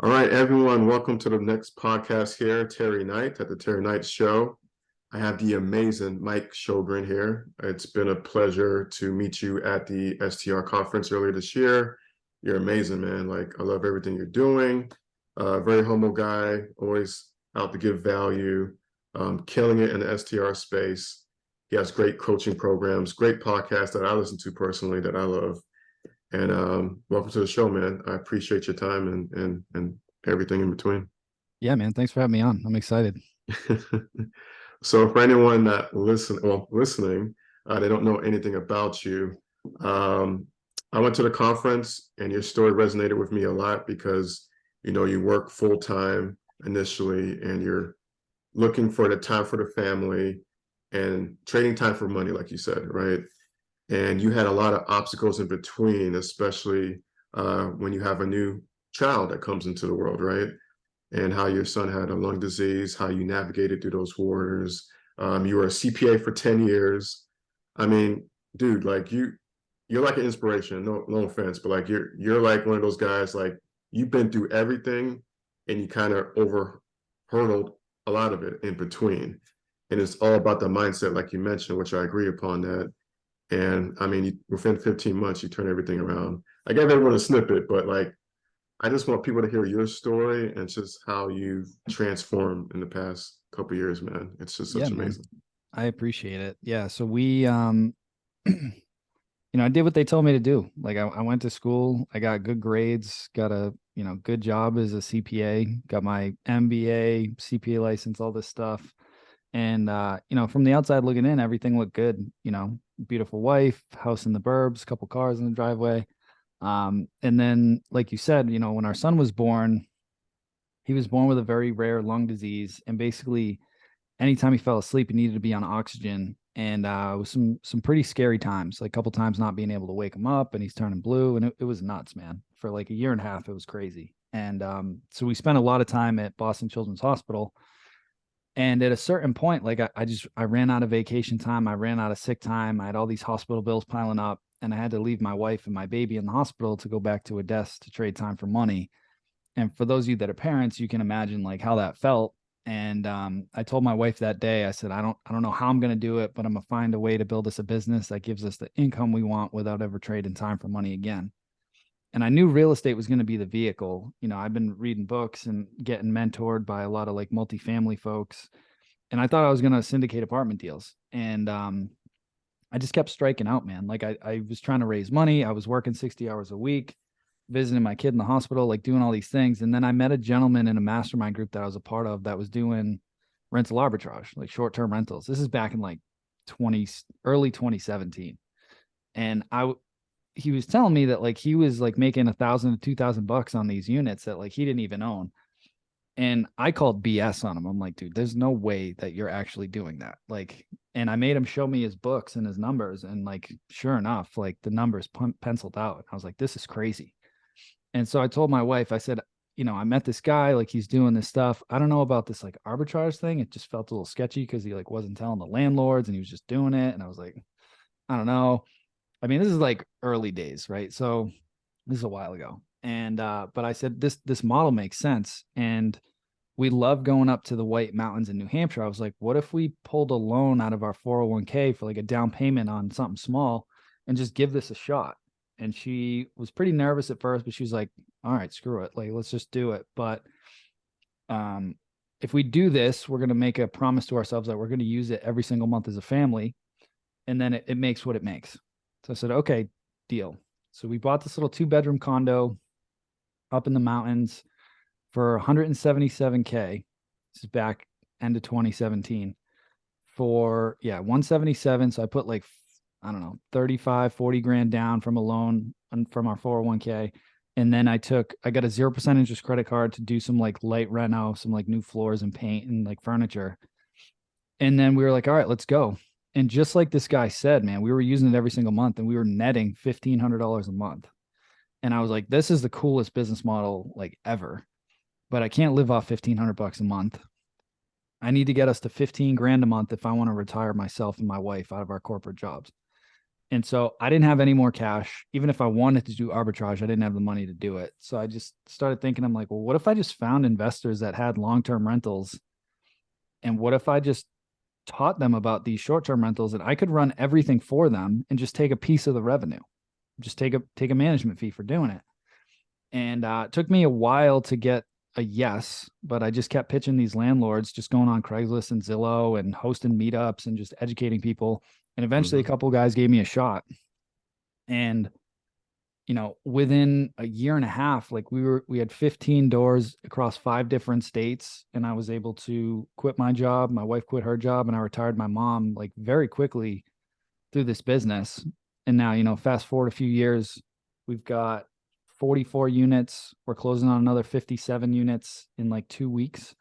All right, everyone, welcome to the next podcast here, Terry Knight at the Terry Knight Show. I have the amazing Mike Sjogren here. It's been a pleasure to meet you at the STR conference earlier this year. You're amazing, man. Like, I love everything you're doing. Very humble guy, always out to give value, killing it in the STR space. He has great coaching programs, great podcasts that I listen to personally that I love. And welcome to the show, man. I appreciate your time and everything in between. Yeah, man. Thanks for having me on. I'm excited. So for anyone that listening, they don't know anything about you. Um, I went to the conference and your story resonated with me a lot because you work full time initially and you're looking for the time for the family and trading time for money, like you said, right? And you had a lot of obstacles in between, especially when you have a new child that comes into the world, right? And how your son had a lung disease, how you navigated through those waters. You were a CPA for 10 years. I mean, dude, like you're like an inspiration. No offense, but like you're like one of those guys, like you've been through everything and you kind of over hurdled a lot of it in between. And it's all about the mindset, like you mentioned, which I agree upon that. And I mean, within 15 months, you turn everything around. I gave everyone a snippet, but like, I just want people to hear your story and just how you've transformed in the past couple of years, man. It's just Yeah, such man. amazing. I appreciate it. Yeah. So I did what they told me to do. Like I went to school, I got good grades, got a, good job as a CPA, got my MBA, CPA license, all this stuff. And from the outside looking in, everything looked good. Beautiful wife, house in the burbs, couple cars in the driveway. And then, like you said, when our son was born, he was born with a very rare lung disease, and basically anytime he fell asleep, he needed to be on oxygen. And it was some pretty scary times, like a couple times not being able to wake him up, and he's turning blue, and it was nuts, man. For like a year and a half, it was crazy. And so we spent a lot of time at Boston Children's Hospital. And at a certain point, like I ran out of vacation time, I ran out of sick time, I had all these hospital bills piling up, and I had to leave my wife and my baby in the hospital to go back to a desk to trade time for money. And for those of you that are parents, you can imagine like how that felt. And I told my wife that day, I said, I don't know how I'm going to do it, but I'm going to find a way to build us a business that gives us the income we want without ever trading time for money again. And I knew real estate was going to be the vehicle. I've been reading books and getting mentored by a lot of like multifamily folks. And I thought I was going to syndicate apartment deals. And I just kept striking out, man. Like I was trying to raise money. I was working 60 hours a week, visiting my kid in the hospital, like doing all these things. And then I met a gentleman in a mastermind group that I was a part of that was doing rental arbitrage, like short-term rentals. This is back in like early 2017. And he was telling me that like he was like making 1,000 to 2,000 bucks on these units that like he didn't even own. And I called BS on him. I'm like, dude, there's no way that you're actually doing that. Like, and I made him show me his books and his numbers. And like, sure enough, like the numbers penciled out. I was like, this is crazy. And so I told my wife, I said, I met this guy, like he's doing this stuff. I don't know about this like arbitrage thing. It just felt a little sketchy because he like wasn't telling the landlords and he was just doing it. And I was like, I don't know. I mean, this is like early days, right? So this is a while ago. And but I said this model makes sense. And we love going up to the White Mountains in New Hampshire. I was like, what if we pulled a loan out of our 401k for like a down payment on something small and just give this a shot? And she was pretty nervous at first, but she was like, all right, screw it. Like, let's just do it. But if we do this, we're going to make a promise to ourselves that we're going to use it every single month as a family. And then it makes what it makes. So I said, okay, deal. So we bought this little 2-bedroom condo up in the mountains for 177K. This is back end of 2017 for 177. So I put like, I don't know, 35, 40 grand down from a loan from our 401k. And then I got a 0% interest credit card to do some like light reno, some like new floors and paint and like furniture. And then we were like, all right, let's go. And just like this guy said, man, we were using it every single month and we were netting $1,500 a month. And I was like, this is the coolest business model like ever. But I can't live off 1,500 bucks a month. I need to get us to 15 grand a month if I want to retire myself and my wife out of our corporate jobs. And so I didn't have any more cash. Even if I wanted to do arbitrage, I didn't have the money to do it. So I just started thinking, I'm like, well, what if I just found investors that had long-term rentals? And what if I just taught them about these short-term rentals and I could run everything for them and just take a piece of the revenue, just take a management fee for doing it. And it took me a while to get a yes, but I just kept pitching these landlords, just going on Craigslist and Zillow and hosting meetups and just educating people. And eventually, a Mhm. couple of guys gave me a shot. And within a year and a half, like we had 15 doors across 5 different states, and I was able to quit my job. My wife quit her job, and I retired my mom like very quickly through this business. And now, fast forward a few years, we've got 44 units. We're closing on another 57 units in like 2 weeks.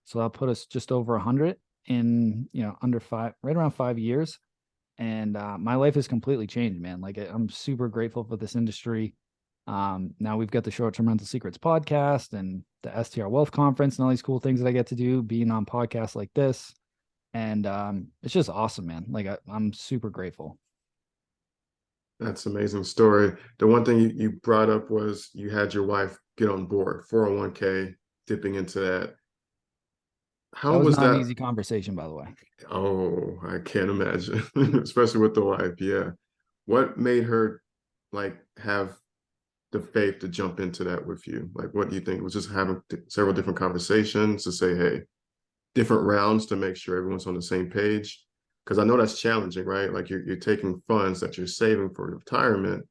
So that'll put us just over 100 in, under five, right around 5 years. And my life has completely changed, man. Like I'm super grateful for this industry. Now we've got the Short Term Rental Secrets podcast and the STR Wealth Conference and all these cool things that I get to do being on podcasts like this. And it's just awesome, man. Like I'm super grateful. That's an amazing story. The one thing you brought up was you had your wife get on board, 401k, dipping into that. That How was was not an that? easy conversation, by the way. Oh, I can't imagine, especially with the wife. Yeah. What made her like have the faith to jump into that with you? Like, what do you think? It was just having several different conversations to say, hey, different rounds to make sure everyone's on the same page? Because I know that's challenging, right? Like you're taking funds that you're saving for retirement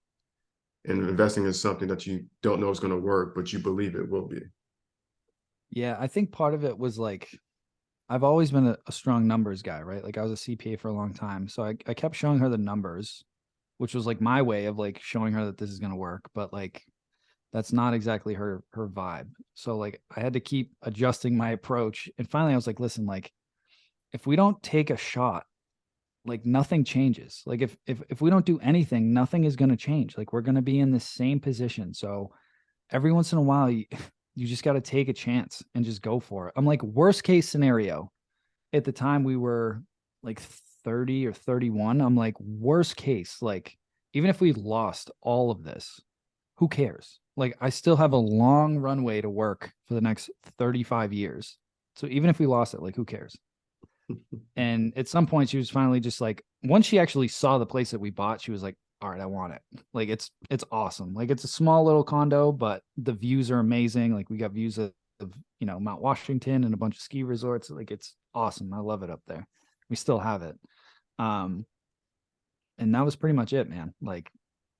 and investing in something that you don't know is going to work, but you believe it will be. Yeah, I think part of it was like I've always been a strong numbers guy, right? Like I was a CPA for a long time. So I kept showing her the numbers, which was like my way of like showing her that this is gonna work. But like that's not exactly her vibe. So like I had to keep adjusting my approach. And finally I was like, listen, like if we don't take a shot, like nothing changes. Like if we don't do anything, nothing is gonna change. Like we're gonna be in the same position. So every once in a while you just got to take a chance and just go for it. I'm like, worst case scenario, at the time we were like 30 or 31. I'm like, worst case, like even if we lost all of this, who cares? Like I still have a long runway to work for the next 35 years. So even if we lost it, like who cares? And at some point she was finally just like, once she actually saw the place that we bought, she was like, all right, I want it. Like it's awesome. Like it's a small little condo, but the views are amazing. Like we got views of Mount Washington and a bunch of ski resorts. Like it's awesome. I love it up there. We still have it. Um, and that was pretty much it, man. Like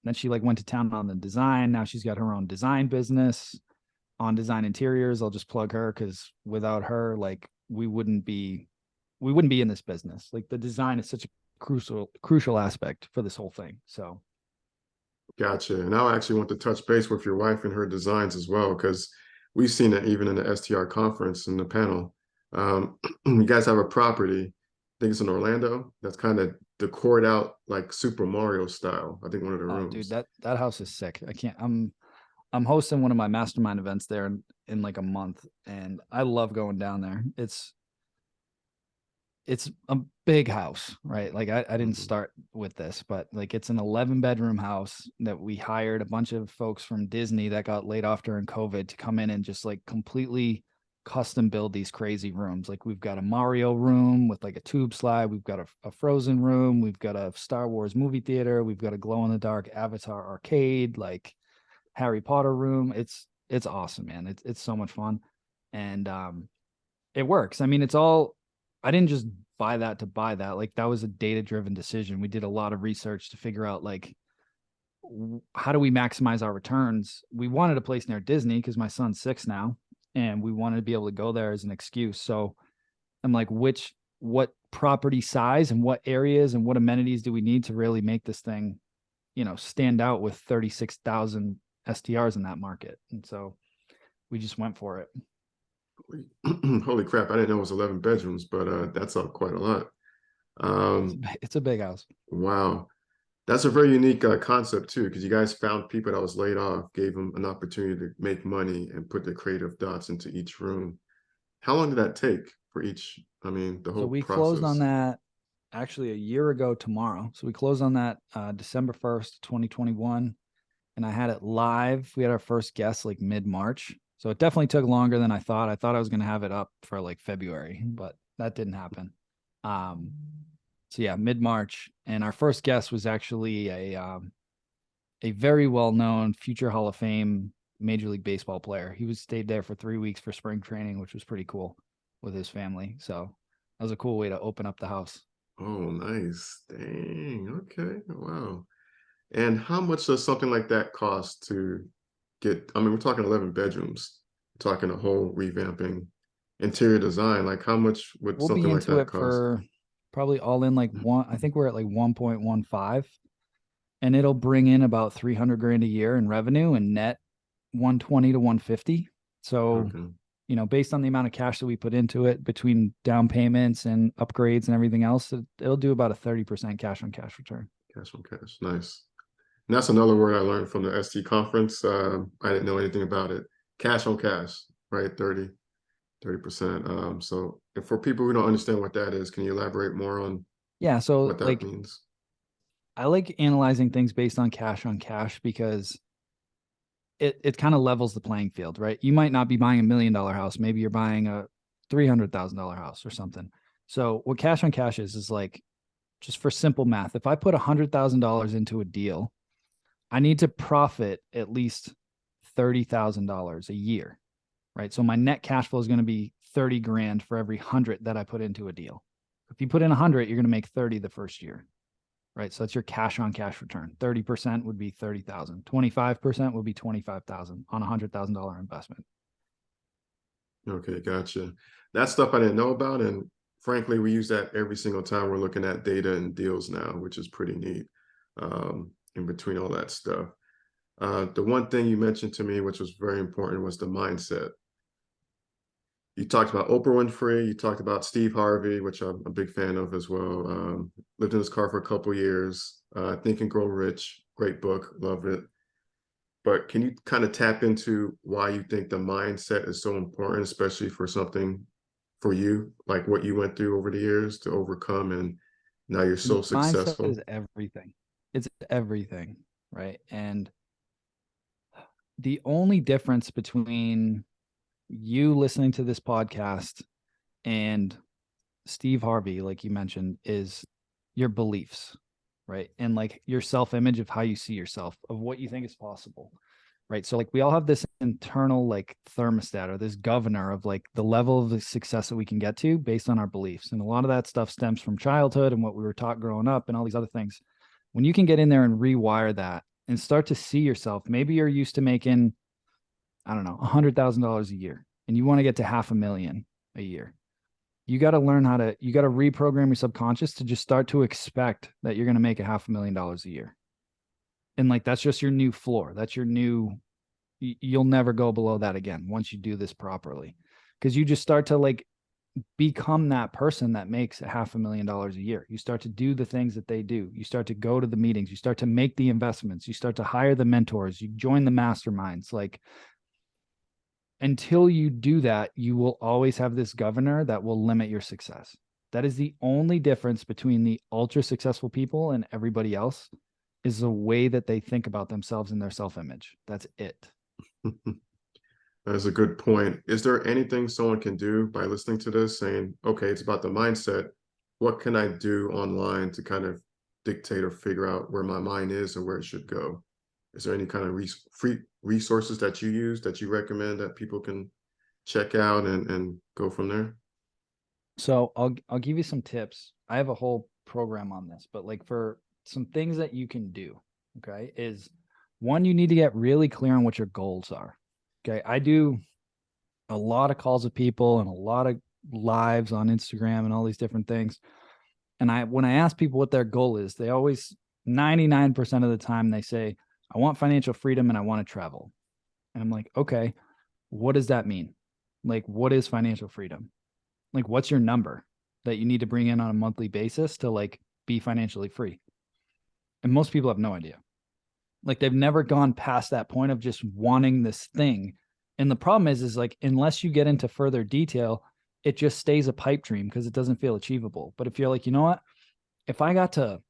then she like went to town on the design. Now she's got her own design business on design interiors. I'll just plug her because without her, like we wouldn't be in this business. Like the design is such a crucial aspect for this whole thing. So Gotcha. And I actually want to touch base with your wife and her designs as well, because we've seen it even in the STR conference in the panel. You guys have a property, I think it's in Orlando, that's kind of decored out like Super Mario style. I think one of the oh dude, rooms. that house is sick. I can't I'm hosting one of my mastermind events there in like a month, and I love going down there. It's a big house, right? Like I didn't Mhm. start with this, but like it's an 11-bedroom house that we hired a bunch of folks from Disney that got laid off during COVID to come in and just like completely custom build these crazy rooms. Like we've got a Mario room with like a tube slide, we've got a Frozen room, we've got a Star Wars movie theater, we've got a glow in the dark Avatar arcade, like Harry Potter room. It's awesome, man. It's so much fun. And it works. I mean, it's all I didn't just buy that to buy that. Like that was a data-driven decision. We did a lot of research to figure out like how do we maximize our returns. We wanted a place near Disney because my son's 6 now, and we wanted to be able to go there as an excuse. So I'm like, what property size and what areas and what amenities do we need to really make this thing, stand out with 36,000 STRs in that market? And so we just went for it. Holy crap, I didn't know it was 11 bedrooms, but that's quite a lot. It's a, Um, it's a big house. wow. That's a very unique concept too, because you guys found people that was laid off, gave them an opportunity to make money and put the creative dots into each room. How long did that take for each? I mean, the So whole we closed on process. that actually a year ago tomorrow. So we closed on that December 1st, 2021. And I had it live. We had our first guest like mid-March. So it definitely took longer than I thought. I thought I was going to have it up for like February, but that didn't happen. Um, so yeah, mid-March. And our first guest was actually a very well-known future Hall of Fame Major League Baseball player. He was stayed there for 3 weeks for spring training, which was pretty cool with his family. So that was a cool way to open up the house. Oh, nice. Dang. Okay. Wow. And how much does something like that cost to get? I mean, we're talking 11 bedrooms, we're talking a whole revamping interior design. Like, how much would We'll be something like into that it cost? for probably all in like one. I think we're at like 1.15, and it'll bring in about 300 grand a year in revenue and net 120 to 150. So, Okay. based on the amount of cash that we put into it between down payments and upgrades and everything else, it'll do about a 30% cash on cash return. Cash on cash. Nice. And that's another word I learned from the ST conference. I didn't know anything about it. Cash on cash, right? 30%. So if for people who don't understand what that is, can you elaborate more on Yeah. So, what that like, means? I like analyzing things based on cash because it kind of levels the playing field, right? You might not be buying $1 million house. Maybe you're buying a $300,000 house or something. So what cash on cash is like, just for simple math, if I put $100,000 into a deal, I need to profit at least $30,000 a year, right? So my net cash flow is going to be 30 grand for every 100 that I put into a deal. If you put in 100, you're going to make 30 the first year, right? So that's your cash on cash return. 30% would be 30,000. 25% would be 25,000 on a $100,000 investment. Okay, gotcha. That stuff I didn't know about, and frankly, we use that every single time we're looking at data and deals now, which is pretty neat. In between all that stuff, the one thing you mentioned to me, which was very important, was the mindset. You talked about Oprah Winfrey. You talked about Steve Harvey, which I'm a big fan of as well. Lived in his car for a couple years. Think and Grow Rich, great book, love it. But can you kind of tap into why you think the mindset is so important, especially for something for you, like what you went through over the years to overcome, and now you're so Mindset is successful? everything. It's everything, right? And the only difference between you listening to this podcast and Steve Harvey, like you mentioned, is your beliefs, right? And like your self image of how you see yourself, of what you think is possible, right? So, like, we all have this internal, like, thermostat or this governor of like the level of the success that we can get to based on our beliefs. And a lot of that stuff stems from childhood and what we were taught growing up and all these other things. When you can get in there and rewire that and start to see yourself, maybe you're used to making, I don't know, $100,000 a year and you want to get to 500,000 a year. You got to learn how to, you got to reprogram your subconscious to just start to expect that you're going to make $500,000 a year. And like, that's just your new floor. That's your new, you'll never go below that again once you do this properly. Cause you just start to like become that person that makes $500,000 a year. You start to do the things that they do. You start to go to the meetings. You start to make the investments. You start to hire the mentors. You join the masterminds. Like, until you do that, you will always have this governor that will limit your success. That is the only difference between the ultra successful people and everybody else, is the way that they think about themselves and their self-image. That's it. That's a good point. Is there anything someone can do by listening to this saying, okay, it's about the mindset. What can I do online to kind of dictate or figure out where my mind is or where it should go? Is there any kind of free resources that you use that you recommend that people can check out and go from there? So I'll give you some tips. I have a whole program on this, but like, for some things that you can do, okay, is one, you need to get really clear on what your goals are. Okay. I do a lot of calls with people and a lot of lives on Instagram and all these different things. And when I ask people what their goal is, they always, 99% of the time, they say, I want financial freedom and I want to travel. And I'm like, okay, what does that mean? Like, what is financial freedom? Like, what's your number that you need to bring in on a monthly basis to like be financially free? And most people have no idea. Like, they've never gone past that point of just wanting this thing. And the problem is like, unless you get into further detail, it just stays a pipe dream because it doesn't feel achievable. But if you're like, you know what? if I got to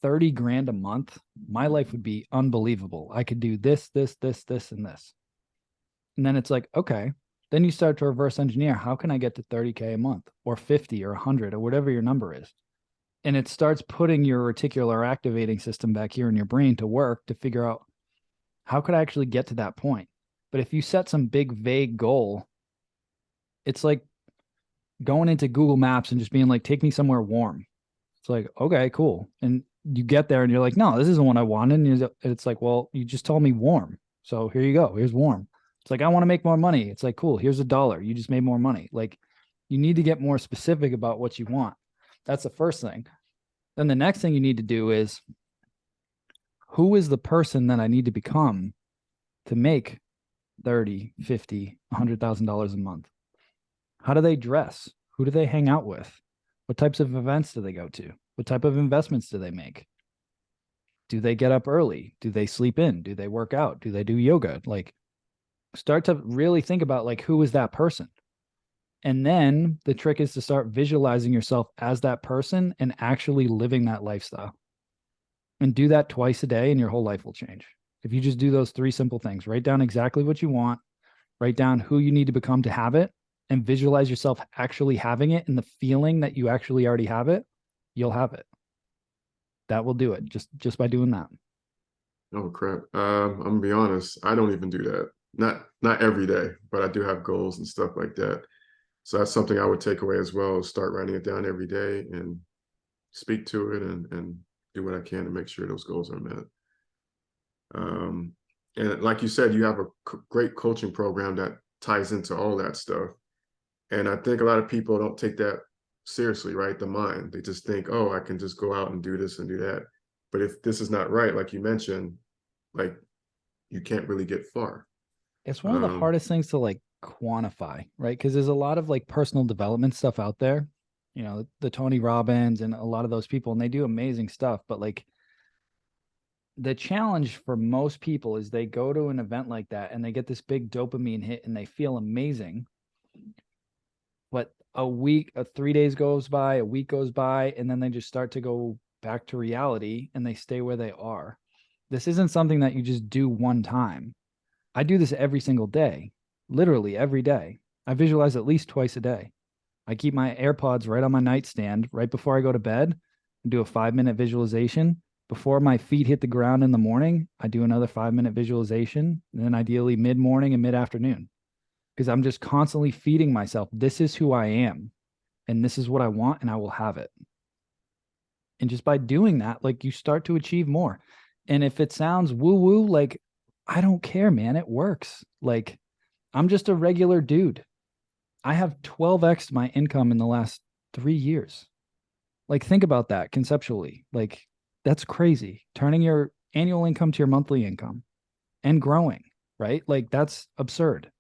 30 grand a month, my life would be unbelievable. I could do this, this, this, this, and this. And then it's like, okay, then you start to reverse engineer. How can I get to 30K a month or 50 or 100 or whatever your number is? And it starts putting your reticular activating system back here in your brain to work to figure out how could I actually get to that point. But if you set some big vague goal, it's like going into Google Maps and just being like, take me somewhere warm. It's like, okay, cool. And you get there and you're like, no, this isn't what I wanted. And it's like, well, you just told me warm. So here you go. Here's warm. It's like, I want to make more money. It's like, cool. Here's $1. You just made more money. Like, you need to get more specific about what you want. That's the first thing. Then the next thing you need to do is, who is the person that I need to become to make 30, 50, $100,000 a month? How do they dress? Who do they hang out with? What types of events do they go to? What type of investments do they make? Do they get up early? Do they sleep in? Do they work out? Do they do yoga? Like, start to really think about, like, who is that person? And then the trick is to start visualizing yourself as that person and actually living that lifestyle. And do that twice a day and your whole life will change. If you just do those 3 simple things, write down exactly what you want, write down who you need to become to have it, and visualize yourself actually having it and the feeling that you actually already have it, you'll have it. That will do it just by doing that. Oh crap. I'm gonna be honest, I don't even do that. Not every day, but I do have goals and stuff like that. So that's something I would take away as well, is start writing it down every day and speak to it and do what I can to make sure those goals are met. Um, and like you said, you have a great coaching program that ties into all that stuff. And I think a lot of people don't take that seriously, right? The mind. They just think, oh, I can just go out and do this and do that. But if this is not right, like you mentioned, like, you can't really get far. It's one of the hardest things to, like, quantify, right? Because there's a lot of, like, personal development stuff out there, the Tony Robbins and a lot of those people, and they do amazing stuff. But, like, the challenge for most people is they go to an event like that and they get this big dopamine hit and they feel amazing. But a week, 3 days goes by, a week goes by, and then they just start to go back to reality and they stay where they are. This isn't something that you just do one time. I do this every single day, literally every day. I visualize at least twice a day. I keep my AirPods right on my nightstand right before I go to bed and do a 5-minute visualization. Before my feet hit the ground in the morning, I do another 5-minute visualization, and then ideally mid-morning and mid-afternoon, because I'm just constantly feeding myself. This is who I am, and this is what I want, and I will have it. And just by doing that, like, you start to achieve more. And if it sounds woo-woo, like, I don't care, man. It works. Like, I'm just a regular dude. I have 12x my income in the last 3 years. Like, think about that conceptually. Like, that's crazy. Turning your annual income to your monthly income and growing, right? Like, that's absurd.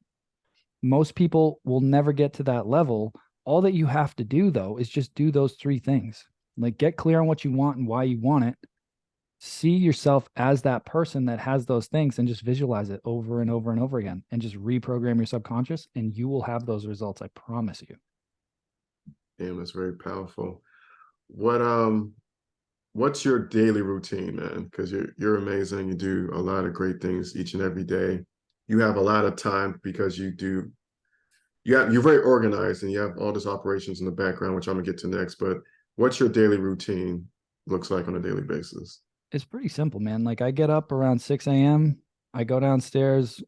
Most people will never get to that level. All that you have to do, though, is just do those 3 things. Like, get clear on what you want and why you want it. See yourself as that person that has those things and just visualize it over and over and over again, and just reprogram your subconscious, and you will have those results. I promise you. Damn, that's very powerful. What what's your daily routine, man? Because you're amazing. You do a lot of great things each and every day. You have a lot of time because you're very organized and you have all these operations in the background, which I'm gonna get to next. But what's your daily routine looks like on a daily basis? It's pretty simple, man. Like, I get up around 6 a.m. I go downstairs.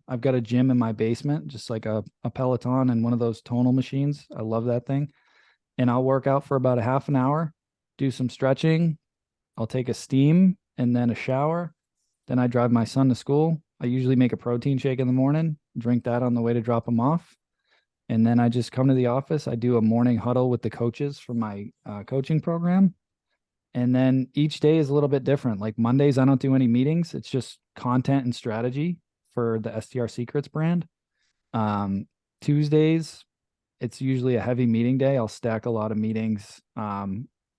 I've got a gym in my basement, just like a Peloton and one of those tonal machines. I love that thing. And I'll work out for about a half an hour, do some stretching. I'll take a steam and then a shower. Then I drive my son to school. I usually make a protein shake in the morning, drink that on the way to drop him off. And then I just come to the office. I do a morning huddle with the coaches from my coaching program. And then each day is a little bit different. Like, Mondays, I don't do any meetings. It's just content and strategy for the STR Secrets brand. Tuesdays, it's usually a heavy meeting day. I'll stack a lot of meetings,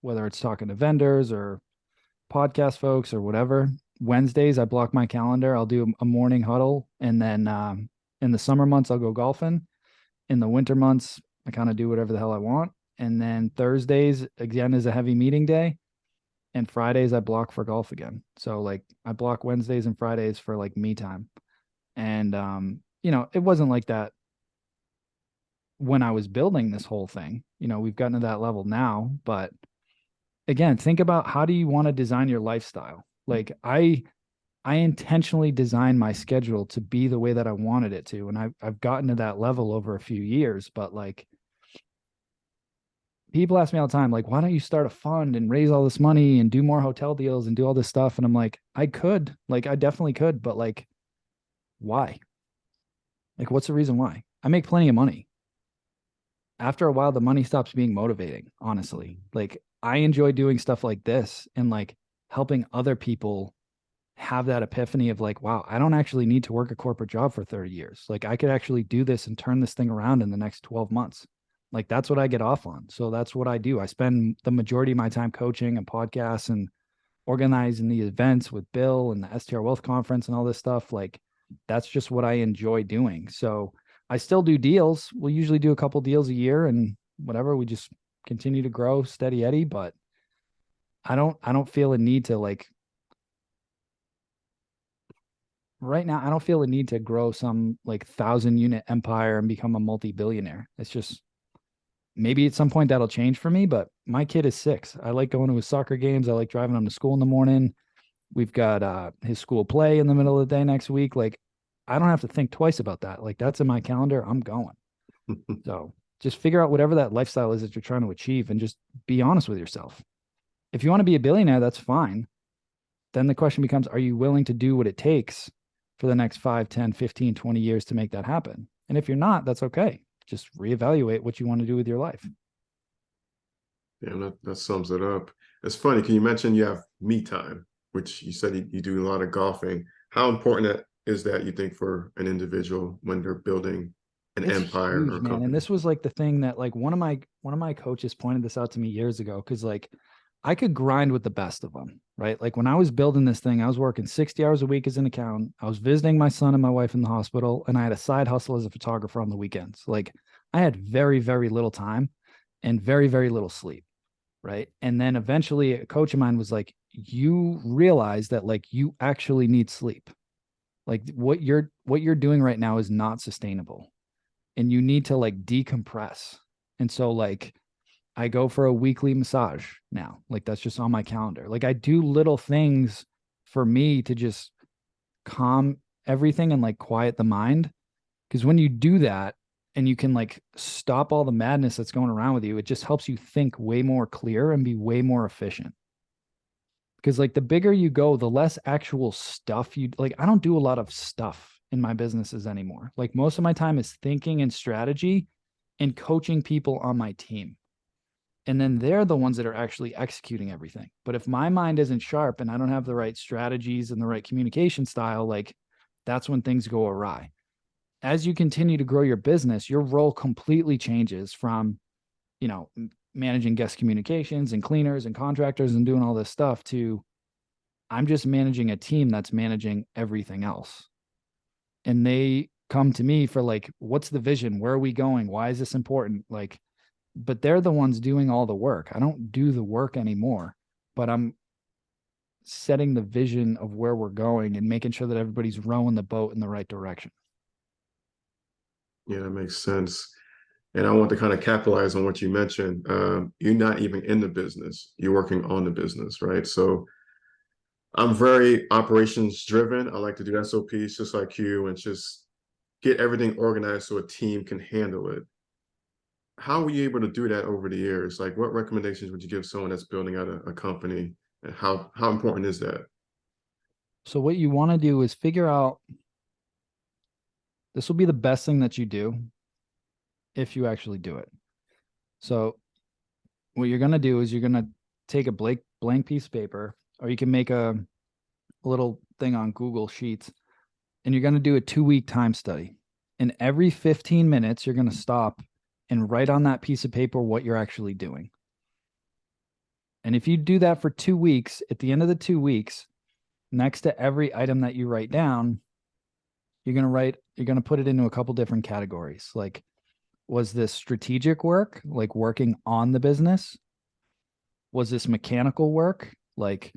whether it's talking to vendors or podcast folks or whatever. Wednesdays, I block my calendar. I'll do a morning huddle. And then in the summer months, I'll go golfing. In the winter months, I kind of do whatever the hell I want. And then Thursdays again is a heavy meeting day. And Fridays I block for golf again. So like I block Wednesdays and Fridays for like me time. And it wasn't like that when I was building this whole thing. We've gotten to that level now, but again, think about how do you want to design your lifestyle? Like I intentionally designed my schedule to be the way that I wanted it to. And I've gotten to that level over a few years, but like people ask me all the time, like, why don't you start a fund and raise all this money and do more hotel deals and do all this stuff? And I'm like, I could, like, I definitely could, but like, why? Like, what's the reason why? I make plenty of money. After a while, the money stops being motivating, honestly. Like, I enjoy doing stuff like this and like helping other people have that epiphany of like, wow, I don't actually need to work a corporate job for 30 years. Like, I could actually do this and turn this thing around in the next 12 months. Like, that's what I get off on. So that's what I do. I spend the majority of my time coaching and podcasts and organizing the events with Bill and the STR Wealth Conference and all this stuff. Like, that's just what I enjoy doing. So I still do deals. We'll usually do a couple deals a year and whatever. We just continue to grow steady Eddie, but I don't feel a need to like right now. I don't feel a need to grow some like 1,000 unit empire and become a multi-billionaire. It's just maybe at some point that'll change for me, but my kid is 6. I like going to his soccer games. I like driving him to school in the morning. We've got his school play in the middle of the day next week. Like I don't have to think twice about that. Like that's in my calendar. I'm going. So just figure out whatever that lifestyle is that you're trying to achieve and just be honest with yourself. If you want to be a billionaire, that's fine. Then the question becomes, are you willing to do what it takes for the next 5, 10, 15, 20 years to make that happen? And if you're not, that's okay. Just reevaluate what you want to do with your life. Yeah, that sums it up. It's funny. Can you mention you have me time, which you said you do a lot of golfing. How important is that you think for an individual when they're building an It's empire huge, or man. And company? this was like the thing that like one of my coaches pointed this out to me years ago because like I could grind with the best of them, right? Like when I was building this thing, I was working 60 hours a week as an accountant. I was visiting my son and my wife in the hospital, and I had a side hustle as a photographer on the weekends. Like I had very, very little time and very, very little sleep, right? And then eventually a coach of mine was like, you realize that like you actually need sleep. Like what you're doing right now is not sustainable and you need to like decompress. And so like I go for a weekly massage now. Like that's just on my calendar. Like I do little things for me to just calm everything and like quiet the mind. Because when you do that and you can like stop all the madness that's going around with you, it just helps you think way more clear and be way more efficient. Because like the bigger you go, the less actual stuff you like. I don't do a lot of stuff in my businesses anymore. Like most of my time is thinking and strategy and coaching people on my team. And then they're the ones that are actually executing everything. But if my mind isn't sharp and I don't have the right strategies and the right communication style, like that's when things go awry. As you continue to grow your business, your role completely changes from, managing guest communications and cleaners and contractors and doing all this stuff to I'm just managing a team that's managing everything else. And they come to me for like, what's the vision? Where are we going? Why is this important? Like, but they're the ones doing all the work. I don't do the work anymore, but I'm setting the vision of where we're going and making sure that everybody's rowing the boat in the right direction. Yeah, that makes sense. And I want to kind of capitalize on what you mentioned. You're not even in the business, you're working on the business, right? So I'm very operations driven. I like to do SOPs just like you and just get everything organized so a team can handle it. How were you able to do that over the years? Like what recommendations would you give someone that's building out a company? And how important is that? So, what you want to do is figure out this will be the best thing that you do if you actually do it. So, what you're going to do is you're going to take a blank piece of paper, or you can make a little thing on Google Sheets, and you're going to do a 2-week time study. And every 15 minutes, you're going to stop and write on that piece of paper what you're actually doing. And if you do that for 2 weeks, at the end of the 2 weeks, next to every item that you write down, you're going to put it into a couple different categories. Like, Was this strategic work, like working on the business? Was this mechanical work, like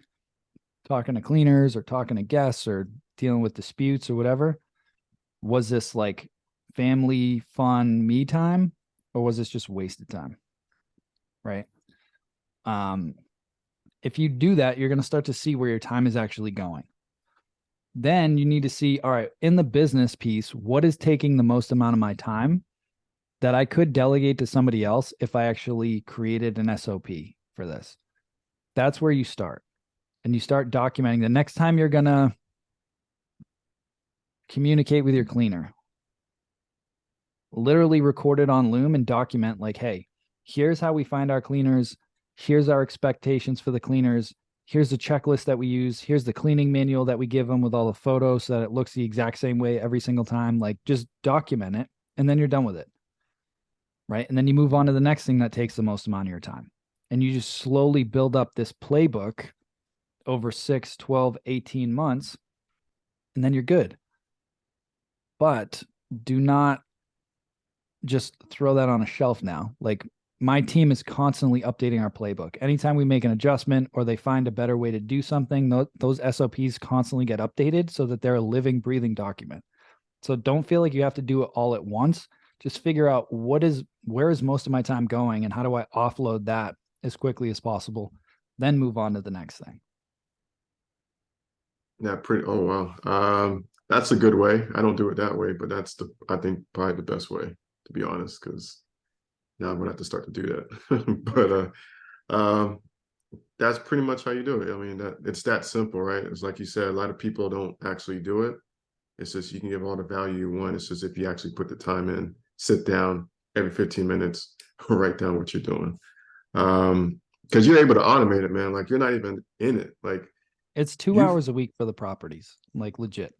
talking to cleaners or talking to guests or dealing with disputes or whatever? Was this like family fun me time, or was this just wasted time? Right. Um, if you do that, you're going to start to see where your time is actually going. Then you need to see, all right, in the business piece, what is taking the most amount of my time that I could delegate to somebody else if I actually created an SOP for this? That's where you start. And you start documenting the next time you're going to communicate with your cleaner. Literally record it on Loom and document, like, hey, here's how we find our cleaners. Here's our expectations for the cleaners. Here's the checklist that we use. Here's the cleaning manual that we give them with all the photos so that it looks the exact same way every single time. Like, just document it, and then you're done with it. Right. And then you move on to the next thing that takes the most amount of your time. And you just slowly build up this playbook over 6, 12, 18 months, and then you're good. But do not just throw that on a shelf now. Like, my team is constantly updating our playbook. Anytime we make an adjustment or they find a better way to do something, those SOPs constantly get updated so that they're a living, breathing document. So don't feel like you have to do it all at once. Just figure out where is most of my time going and how do I offload that as quickly as possible, then move on to the next thing. Yeah, pretty. Oh wow. That's a good way. I don't do it that way, but I think probably the best way, to be honest, because now I'm gonna have to start to do that. But that's pretty much how you do it. I mean, it's that simple, right? It's like you said, a lot of people don't actually do it. It's just you can give all the value you want. It's just if you actually put the time in, sit down every 15 minutes, write down what you're doing. Because you're able to automate it, man. Like you're not even in it. Like It's 2 hours a week for the properties, like legit.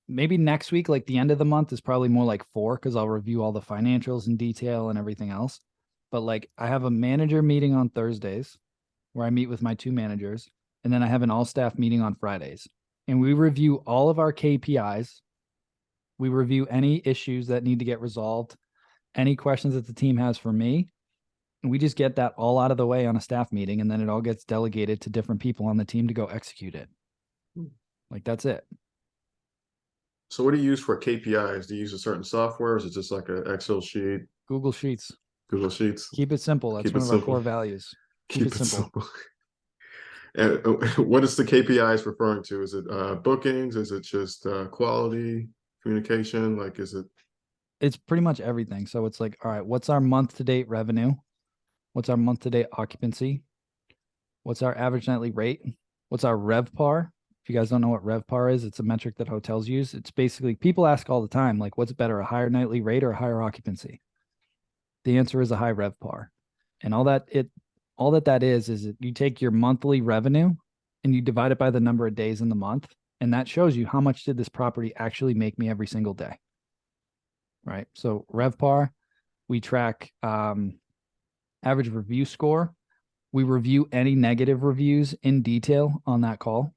Maybe next week, like the end of the month, is probably more like 4 because I'll review all the financials in detail and everything else. But like, I have a manager meeting on Thursdays where I meet with my 2 managers, and then I have an all staff meeting on Fridays. And we review all of our KPIs. We review any issues that need to get resolved, any questions that the team has for me. And we just get that all out of the way on a staff meeting. And then it all gets delegated to different people on the team to go execute it. Like, that's it. So what do you use for KPIs? Do you use a certain software? Or is it just like an Excel sheet, Google Sheets. Google Sheets? Keep it simple. That's Keep one it of our simple. core values. Keep it Keep it simple. simple. And what is the KPIs referring to? Is it bookings? Is it just quality, communication? Like, is it? It's pretty much everything. So it's like, all right, what's our month to date revenue? What's our month to date occupancy? What's our average nightly rate? What's our RevPAR? If you guys don't know what RevPAR is, it's a metric that hotels use. It's basically, people ask all the time, like, what's better, a higher nightly rate or a higher occupancy? The answer is a high RevPAR. And all that is you take your monthly revenue and you divide it by the number of days in the month. And that shows you how much did this property actually make me every single day. Right. So RevPAR, we track average review score. We review any negative reviews in detail on that call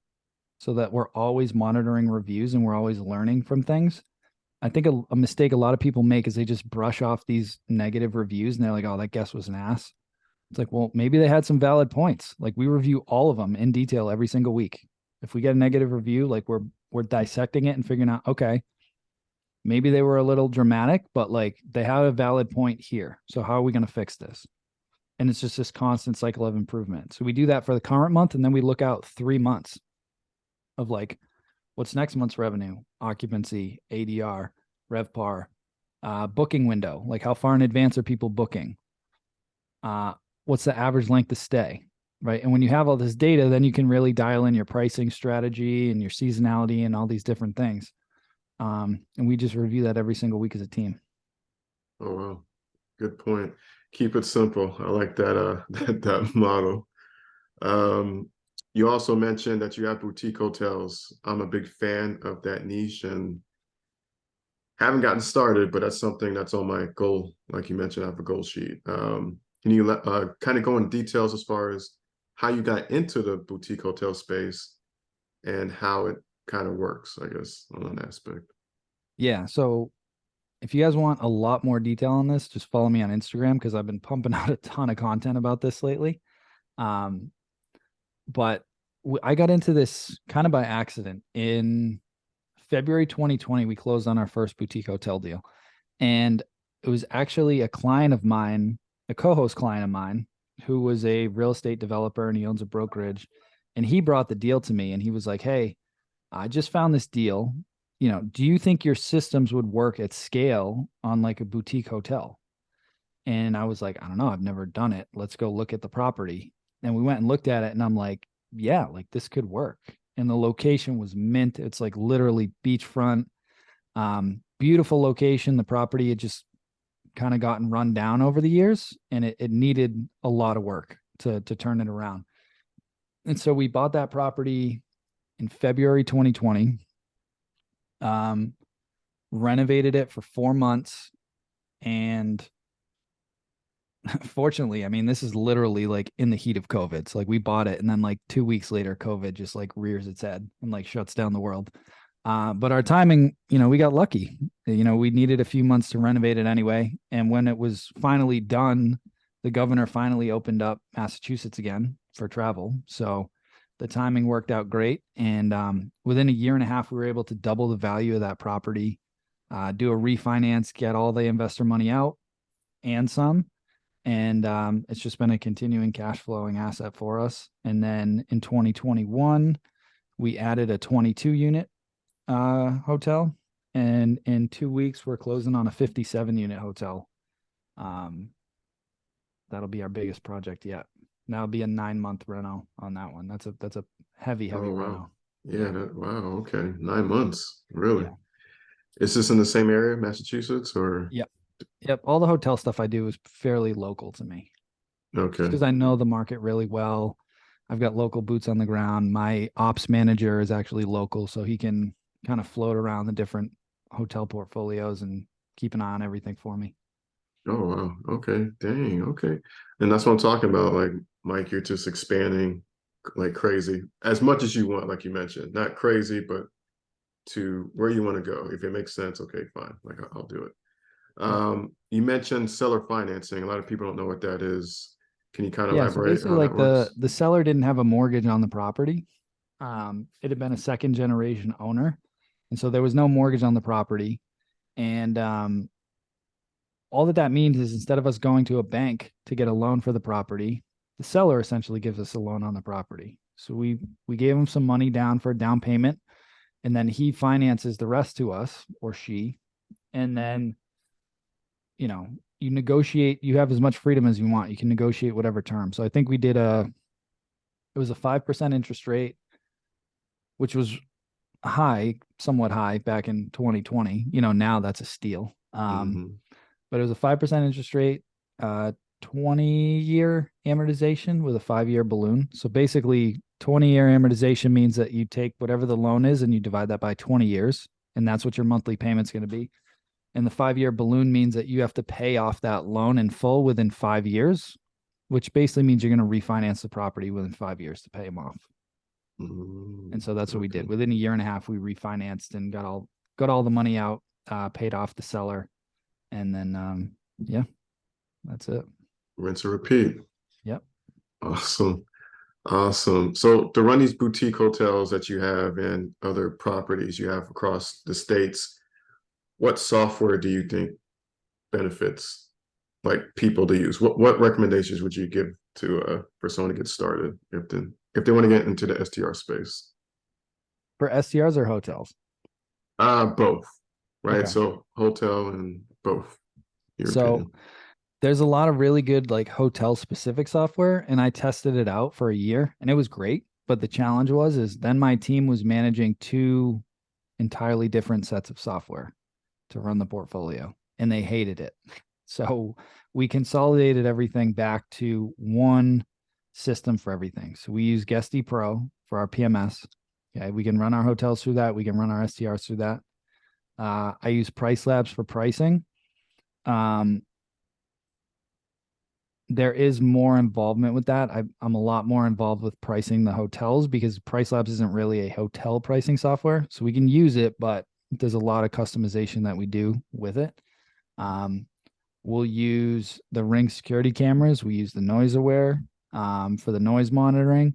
so that we're always monitoring reviews and we're always learning from things. I think a mistake a lot of people make is they just brush off these negative reviews and they're like, oh, that guest was an ass. It's like, well, maybe they had some valid points. Like, we review all of them in detail every single week. If we get a negative review, like we're dissecting it and figuring out, okay, maybe they were a little dramatic, but like they had a valid point here. So how are we going to fix this? And it's just this constant cycle of improvement. So we do that for the current month, and then we look out 3 months of like, what's next month's revenue, occupancy, ADR, RevPAR, booking window, like how far in advance are people booking? What's the average length of stay, right? And when you have all this data, then you can really dial in your pricing strategy and your seasonality and all these different things. And we just review that every single week as a team. Oh wow, good point. Keep it simple. I like that that model. You also mentioned that you have boutique hotels. I'm a big fan of that niche and haven't gotten started, but that's something that's on my goal. Like you mentioned, I have a goal sheet. Can you kind of go in details as far as how you got into the boutique hotel space and how it kind of works, I guess, on that aspect? Yeah. So if you guys want a lot more detail on this, just follow me on Instagram because I've been pumping out a ton of content about this lately. Um, but I got into this kind of by accident. In February 2020, we closed on our first boutique hotel deal. And it was actually a client of mine, a co-host client of mine, who was a real estate developer and he owns a brokerage. And he brought the deal to me and he was like, "Hey, I just found this deal. Do you think your systems would work at scale on like a boutique hotel?" And I was like, "I don't know. I've never done it. Let's go look at the property." And we went and looked at it and I'm like, "Yeah, like this could work." And the location was mint. It's like literally beachfront, beautiful location. The property had just kind of gotten run down over the years and it needed a lot of work to turn it around. And so we bought that property in February 2020, um, renovated it for 4 months. And fortunately, I mean, this is literally like in the heat of COVID. So like we bought it and then like 2 weeks later, COVID just like rears its head and like shuts down the world. But our timing, we got lucky. We needed a few months to renovate it anyway. And when it was finally done, the governor finally opened up Massachusetts again for travel. So the timing worked out great. And within a year and a half, we were able to double the value of that property, do a refinance, get all the investor money out and some. And it's just been a continuing cash flowing asset for us. And then in 2021, we added a 22 unit hotel. And in 2 weeks, we're closing on a 57 unit hotel. Um, that'll be our biggest project yet. That'll be a 9-month reno on that one. That's a heavy Oh, wow. reno. Yeah, wow, okay. 9 months, really. Yeah. Is this in the same area, Massachusetts, or? Yep. Yep. All the hotel stuff I do is fairly local to me. Just Okay. because I know the market really well. I've got local boots on the ground. My ops manager is actually local, so he can kind of float around the different hotel portfolios and keep an eye on everything for me. Oh, wow. Okay. Dang. Okay. And that's what I'm talking about. Like, Mike, you're just expanding like crazy, as much as you want, like you mentioned. Not crazy, but to where you want to go. If it makes sense, okay, fine. Like, I'll do it. Yeah. You mentioned seller financing. A lot of people don't know what that is. Can you kind of Yeah. So elaborate basically, how that like the works? the seller didn't have a mortgage on the property. It had been a second generation owner, and so there was no mortgage on the property. And all that means is instead of us going to a bank to get a loan for the property, the seller essentially gives us a loan on the property. So we gave him some money down for a down payment, and then he finances the rest to us or she, and then you know you negotiate. You have as much freedom as you want. You can negotiate whatever term. So I think we did it was a 5% interest rate, which was high, somewhat high back in 2020. Now that's a steal. Hmm. But it was a 5% interest rate, 20-year amortization with a 5-year balloon. So basically, 20-year amortization means that you take whatever the loan is and you divide that by 20 years, and that's what your monthly payment's going to be. And the 5-year balloon means that you have to pay off that loan in full within 5 years, which basically means you're going to refinance the property within 5 years to pay them off. And so that's what we did. Okay. Within a year and a half, we refinanced and got all the money out, paid off the seller, and then yeah, that's it. Rinse and repeat. Yep. Awesome. Awesome. So to run these boutique hotels that you have and other properties you have across the states, what software do you think benefits like people to use? What recommendations would you give to for someone to get started if they want to get into the STR space? For STRs or hotels? Both, right? Okay. So hotel and both, your So opinion. there's a lot of really good like hotel specific software, and I tested it out for a year and it was great. But the challenge is then my team was managing two entirely different sets of software to run the portfolio, and they hated it. So we consolidated everything back to one system for everything. So we use Guesty Pro for our PMS. Okay, we can run our hotels through that. We can run our STRs through that. I use Price Labs for pricing. Um, there is more involvement with that. I'm a lot more involved with pricing the hotels because Price Labs isn't really a hotel pricing software. So we can use it, but there's a lot of customization that we do with it. Um, we'll use the Ring security cameras. We use the noise aware for the noise monitoring.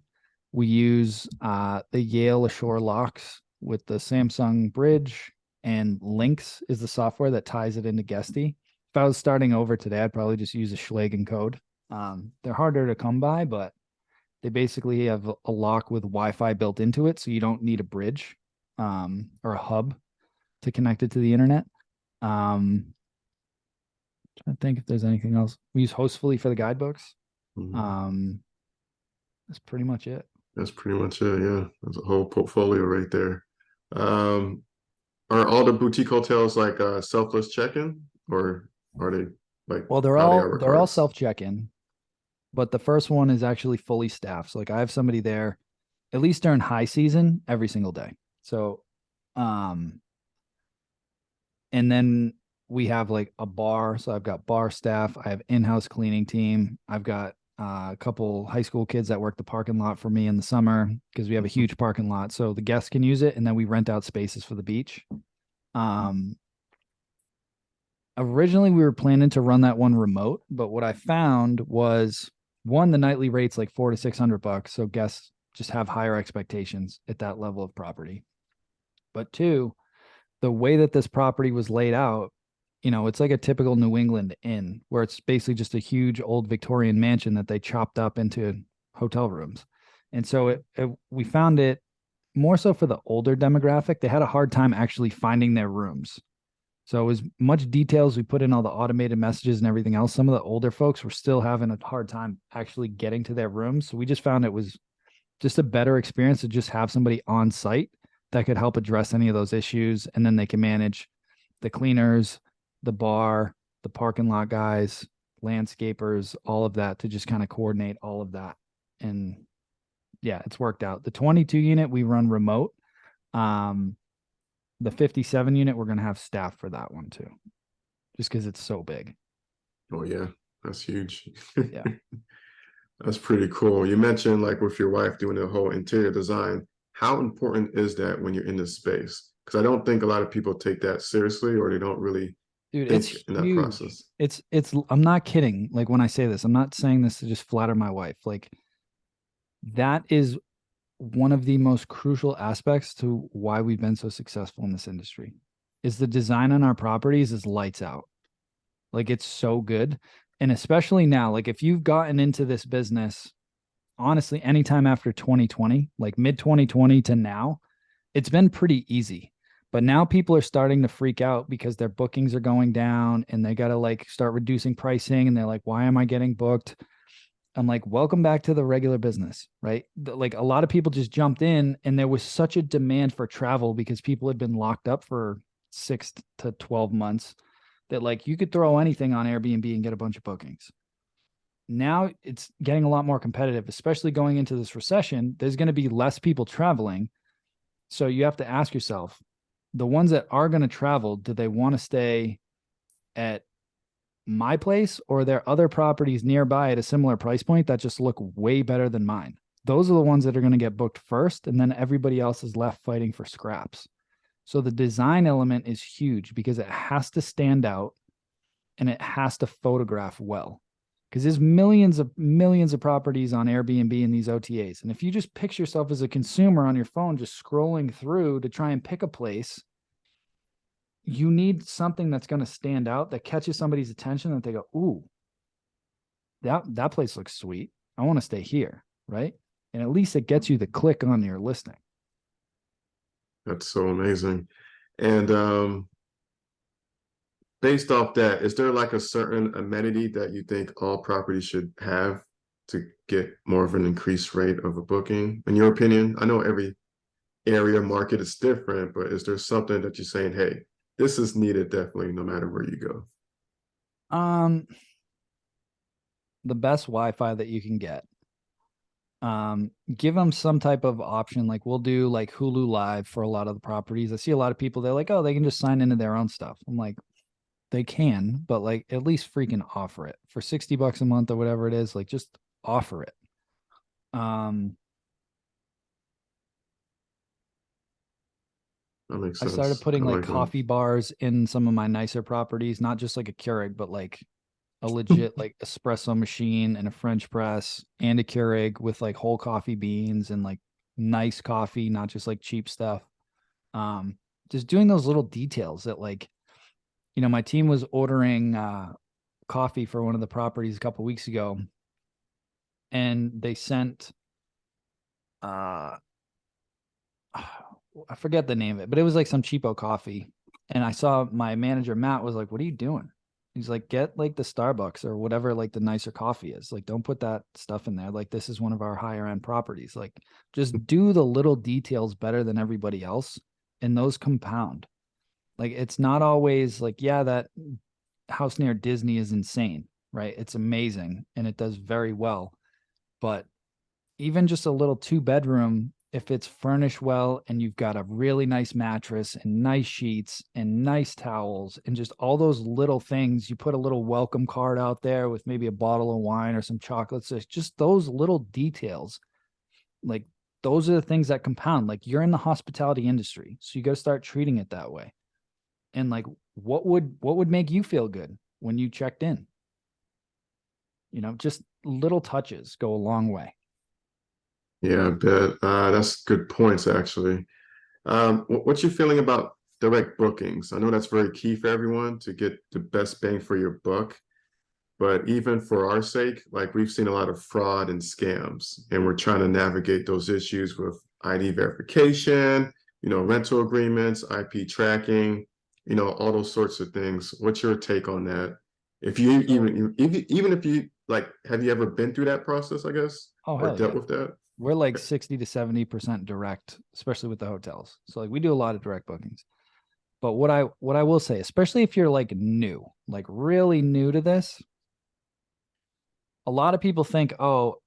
We use the Yale Ashore locks with the Samsung Bridge, and Lynx is the software that ties it into Guesty. If I was starting over today, I'd probably just use a Schlagen code. They're harder to come by, but they basically have a lock with Wi-Fi built into it, so you don't need a bridge or a hub to connect it to the internet. I think if there's anything else, we use Hostfully for the guidebooks. Mhm. Um, that's pretty much it. That's pretty much it. Yeah, there's a whole portfolio right there. Um, are all the boutique hotels like selfless check-in, or are they like Well, how they are with they're all cards? self check-in, but the first one is actually fully staffed. So like I have somebody there at least during high season every single day. So um and then we have like a bar. So I've got bar staff, I have in-house cleaning team, I've got a couple high school kids that work the parking lot for me in the summer because we have a Mhm. huge parking lot. So the guests can use it, and then we rent out spaces for the beach. Um, Originally we were planning to run that one remote, but what I found was one, the nightly rate's like $400 to $600, so guests just have higher expectations at that level of property. But two, the way that this property was laid out, it's like a typical New England inn where it's basically just a huge old Victorian mansion that they chopped up into hotel rooms. And so we found it more so for the older demographic. They had a hard time actually finding their rooms. So as much detail as we put in all the automated messages and everything else, some of the older folks were still having a hard time actually getting to their rooms. So we just found it was just a better experience to just have somebody on site that could help address any of those issues. And then they can manage the cleaners, the bar, the parking lot guys, landscapers, all of that to just kind of coordinate all of that. And yeah, it's worked out. The 22 unit we run remote. Um, the 57 unit, we're going to have staff for that one too, just because it's so big. Oh yeah, that's huge. Yeah. That's pretty cool. You mentioned like with your wife doing the whole interior design. How important is that when you're in this space? Because I don't think a lot of people take that seriously, or they don't really Dude, it's think in that huge. process. I'm not kidding. Like when I say this, I'm not saying this to just flatter my wife. Like that is one of the most crucial aspects to why we've been so successful in this industry is the design on our properties is lights out. Like it's so good. And especially now, like if you've gotten into this business, honestly, anytime after 2020, like mid 2020 to now, it's been pretty easy. But now people are starting to freak out because their bookings are going down and they got to like start reducing pricing. And they're like, why am I getting booked? I'm like, welcome back to the regular business, right? Like a lot of people just jumped in and there was such a demand for travel because people had been locked up for 6 to 12 months that like you could throw anything on Airbnb and get a bunch of bookings. Now it's getting a lot more competitive, especially going into this recession. There's going to be less people traveling. So you have to ask yourself, the ones that are going to travel, do they want to stay at my place, or are there other properties nearby at a similar price point that just look way better than mine? Those are the ones that are going to get booked first, and then everybody else is left fighting for scraps. So the design element is huge because it has to stand out and it has to photograph well. Because there's millions of properties on Airbnb and these OTAs. And if you just picture yourself as a consumer on your phone, just scrolling through to try and pick a place, you need something that's going to stand out that catches somebody's attention that they go, ooh, that place looks sweet. I want to stay here, right? And at least it gets you the click on your listing. That's so amazing. And based off that, is there like a certain amenity that you think all properties should have to get more of an increased rate of a booking? In your opinion, I know every area market is different, but is there something that you're saying, hey, this is needed definitely no matter where you go? Um, the best Wi-Fi that you can get. Give them some type of option. Like we'll do like Hulu Live for a lot of the properties. I see a lot of people, they're like, oh, they can just sign into their own stuff. I'm like, they can, but like at least freaking offer it for $60 a month or whatever it is. Like just offer it. Um, That makes I started sense. I putting like like that. coffee bars in some of my nicer properties, not just like a Keurig, but like a legit like espresso machine and a French press and a Keurig with like whole coffee beans and like nice coffee, not just like cheap stuff. Um, just doing those little details that like, my team was ordering coffee for one of the properties a couple weeks ago, and they sent uh I forget the name of it, but it was like some cheapo coffee. And I saw my manager Matt was like, "What are you doing?" He's like, "Get like the Starbucks or whatever like the nicer coffee is. Like don't put that stuff in there. Like this is one of our higher end properties. Like just do the little details better than everybody else and those compound." Like it's not always like, yeah, that house near Disney is insane, right? It's amazing and it does very well. But even just a little two-bedroom, if it's furnished well and you've got a really nice mattress and nice sheets and nice towels and just all those little things, you put a little welcome card out there with maybe a bottle of wine or some chocolates. It's just those little details. Like those are the things that compound. Like you're in the hospitality industry, so you got to start treating it that way. And like what would make you feel good when you checked in? Just little touches go a long way. Yeah, I bet. That's good points, actually. What's your feeling about direct bookings? I know that's very key for everyone to get the best bang for your buck. But even for our sake, like we've seen a lot of fraud and scams, and we're trying to navigate those issues with ID verification, rental agreements, IP tracking, all those sorts of things. What's your take on that? If you So, even if you like, have you ever been through that process, I guess, oh or hell dealt yeah. with that? We're like 60 to 70% direct, especially with the hotels. So like we do a lot of direct bookings. But what I will say, especially if you're like new, like really new to this, a lot of people think, "Oh,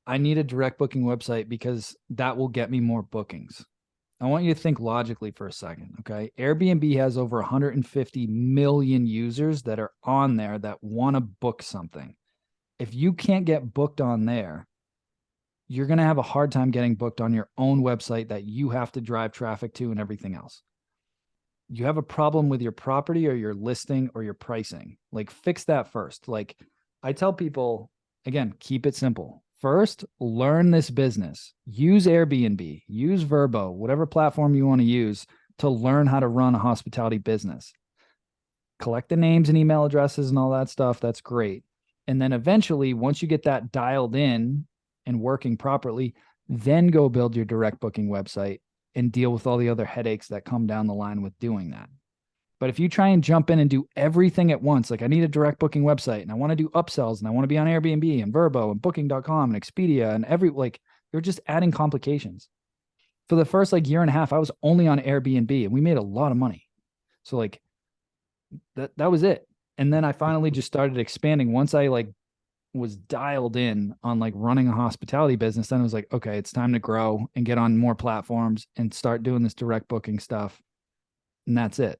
I need a direct booking website because that will get me more bookings." I want you to think logically for a second, okay? Airbnb has over 150 million users that are on there that want to book something. If you can't get booked on there, you're going to have a hard time getting booked on your own website that you have to drive traffic to and everything else. You have a problem with your property or your listing or your pricing. Like, fix that first. Like, I tell people, again, keep it simple. First, learn this business. Use Airbnb, use Verbo, whatever platform you want to use to learn how to run a hospitality business. Collect the names and email addresses and all that stuff. That's great. And then eventually, once you get that dialed in and working properly, then go build your direct booking website and deal with all the other headaches that come down the line with doing that. But if you try and jump in and do everything at once, like I need a direct booking website and I want to do upsells and I want to be on Airbnb and Verbo and booking.com and Expedia and like you're just adding complications. For the first like year and a half, I was only on Airbnb and we made a lot of money. So like that was it. And then I finally just started expanding once I like was dialed in on like running a hospitality business. Then it was like, okay, it's time to grow and get on more platforms and start doing this direct booking stuff. And that's it.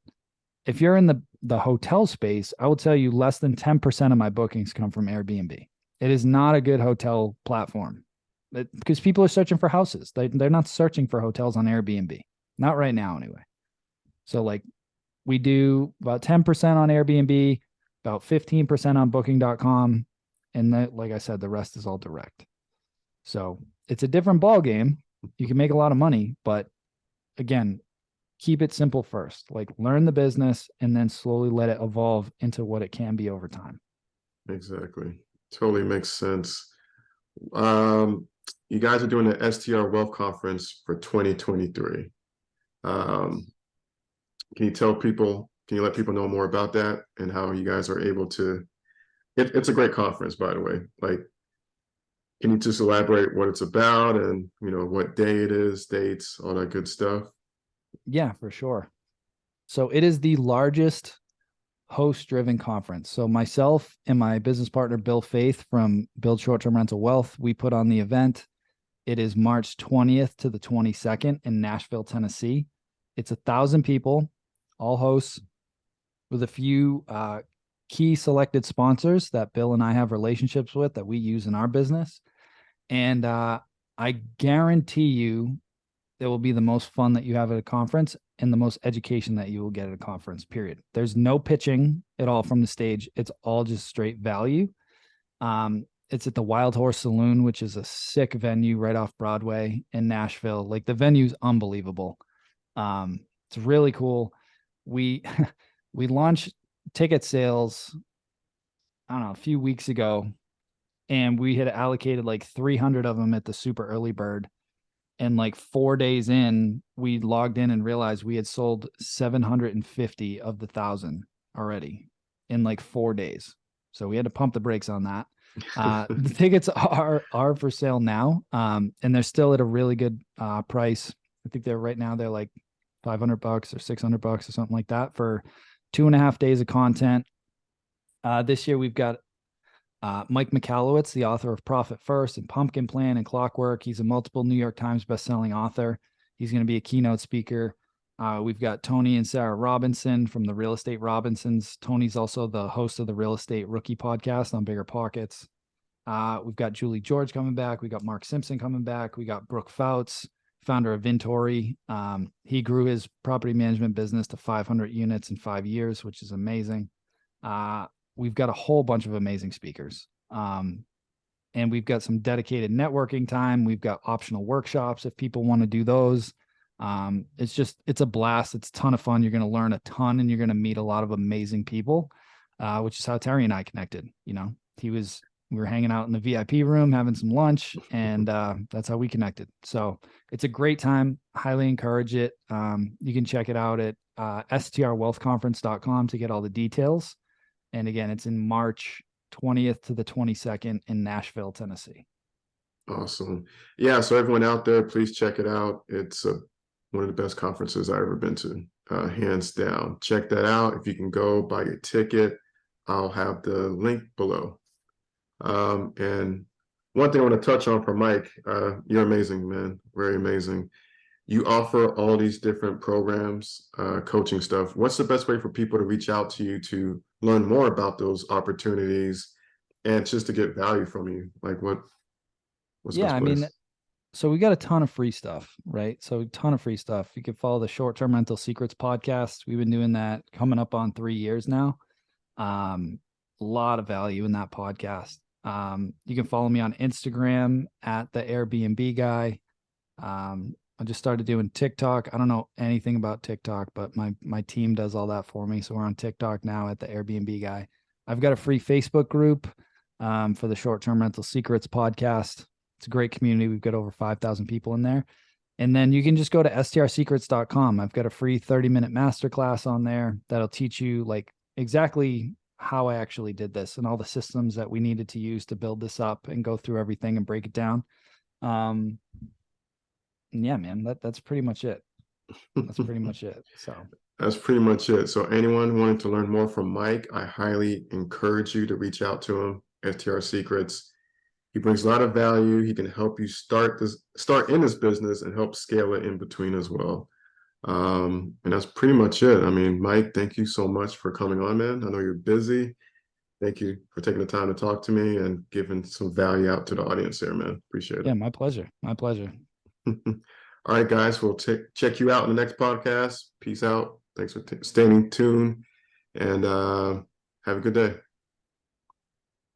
If you're in the hotel space, I will tell you less than 10% of my bookings come from Airbnb. It is not a good hotel platform because people are searching for houses. They're not searching for hotels on Airbnb. Not right now, anyway. So, like, we do about 10% on Airbnb, about 15% on booking.com. And like I said, the rest is all direct. So it's a different ball game. You can make a lot of money, but again, keep it simple first. Like learn the business and then slowly let it evolve into what it can be over time. Exactly. Totally makes sense. Um, you guys are doing the STR Wealth Conference for 2023. Um, can you let people know more about that and how you guys are able to? It's a great conference, by the way. Like, can you just elaborate what it's about and what day it is, dates, all that good stuff? Yeah, for sure. So it is the largest host driven conference. So myself and my business partner, Bill Faith from Build Short Term Rental Wealth, we put on the event. It is March 20th to the 22nd in Nashville, Tennessee. It's 1,000 people, all hosts, with a few key selected sponsors that Bill and I have relationships with that we use in our business. And I guarantee you it will be the most fun that you have at a conference and the most education that you will get at a conference, period. There's no pitching at all from the stage. It's all just straight value. It's at the Wild Horse Saloon, which is a sick venue right off Broadway in Nashville. Like the venue's unbelievable. It's really cool. We we launched ticket sales, I don't know, a few weeks ago, and we had allocated like 300 of them at the super early bird. And like 4 days in, we logged in and realized we had sold 750 of the 1,000 already in like 4 days. So we had to pump the brakes on that. The tickets are for sale now, and they're still at a really good price. I think they're right now they're like $500 or $600 or something like that for 2.5 days of content. This year we've got Mike Michalowicz, the author of Profit First and Pumpkin Plan and Clockwork. He's a multiple New York Times bestselling author. He's going to be a keynote speaker. We've got Tony and Sarah Robinson from the Real Estate Robinsons. Tony's also the host of the Real Estate Rookie podcast on Bigger Pockets. We've got Julie George coming back. We got Mark Simpson coming back. We got Brooke Fouts, founder of Vintory. He grew his property management business to 500 units in 5 years, which is amazing. We've got a whole bunch of amazing speakers. And we've got some dedicated networking time. We've got optional workshops if people want to do those. It's a blast. It's a ton of fun. You're going to learn a ton and you're going to meet a lot of amazing people, which is how Terry and I connected. We were hanging out in the VIP room, having some lunch, and that's how we connected. So it's a great time. Highly encourage it. You can check it out at strwealthconference.com to get all the details. And again, it's in March 20th to the 22nd in Nashville, Tennessee. Awesome. Yeah. So everyone out there, please check it out. It's one of the best conferences I've ever been to, hands down. Check that out. If you can go buy your ticket, I'll have the link below. And one thing I want to touch on for Mike, you're amazing, man. Very amazing. You offer all these different programs, coaching stuff. What's the best way for people to reach out to you to learn more about those opportunities and just to get value from you? Like what's the best place? So we got a ton of free stuff, right? So a ton of free stuff. You can follow the Short-Term Rental Secrets podcast. We've been doing that coming up on 3 years now. A lot of value in that podcast. You can follow me on Instagram at the Airbnb guy. I just started doing TikTok. I don't know anything about TikTok, but my team does all that for me. So we're on TikTok now at the Airbnb guy. I've got a free Facebook group for the Short-Term Rental Secrets podcast. It's a great community. We've got over 5,000 people in there. And then you can just go to strsecrets.com. I've got a free 30-minute masterclass on there that'll teach you like exactly how I actually did this and all the systems that we needed to use to build this up and go through everything and break it down. Yeah, man, that's pretty much it. That's pretty much it. So that's pretty much it. So anyone wanting to learn more from Mike, I highly encourage you to reach out to him, STR Secrets. He brings a lot of value. He can help you start in this business and help scale it in between as well. And that's pretty much it. I mean, Mike, thank you so much for coming on, man. I know you're busy. Thank you for taking the time to talk to me and giving some value out to the audience there, man. Appreciate it. Yeah, my pleasure. My pleasure. All right, guys, we'll check you out in the next podcast. Peace out. Thanks for staying tuned and have a good day.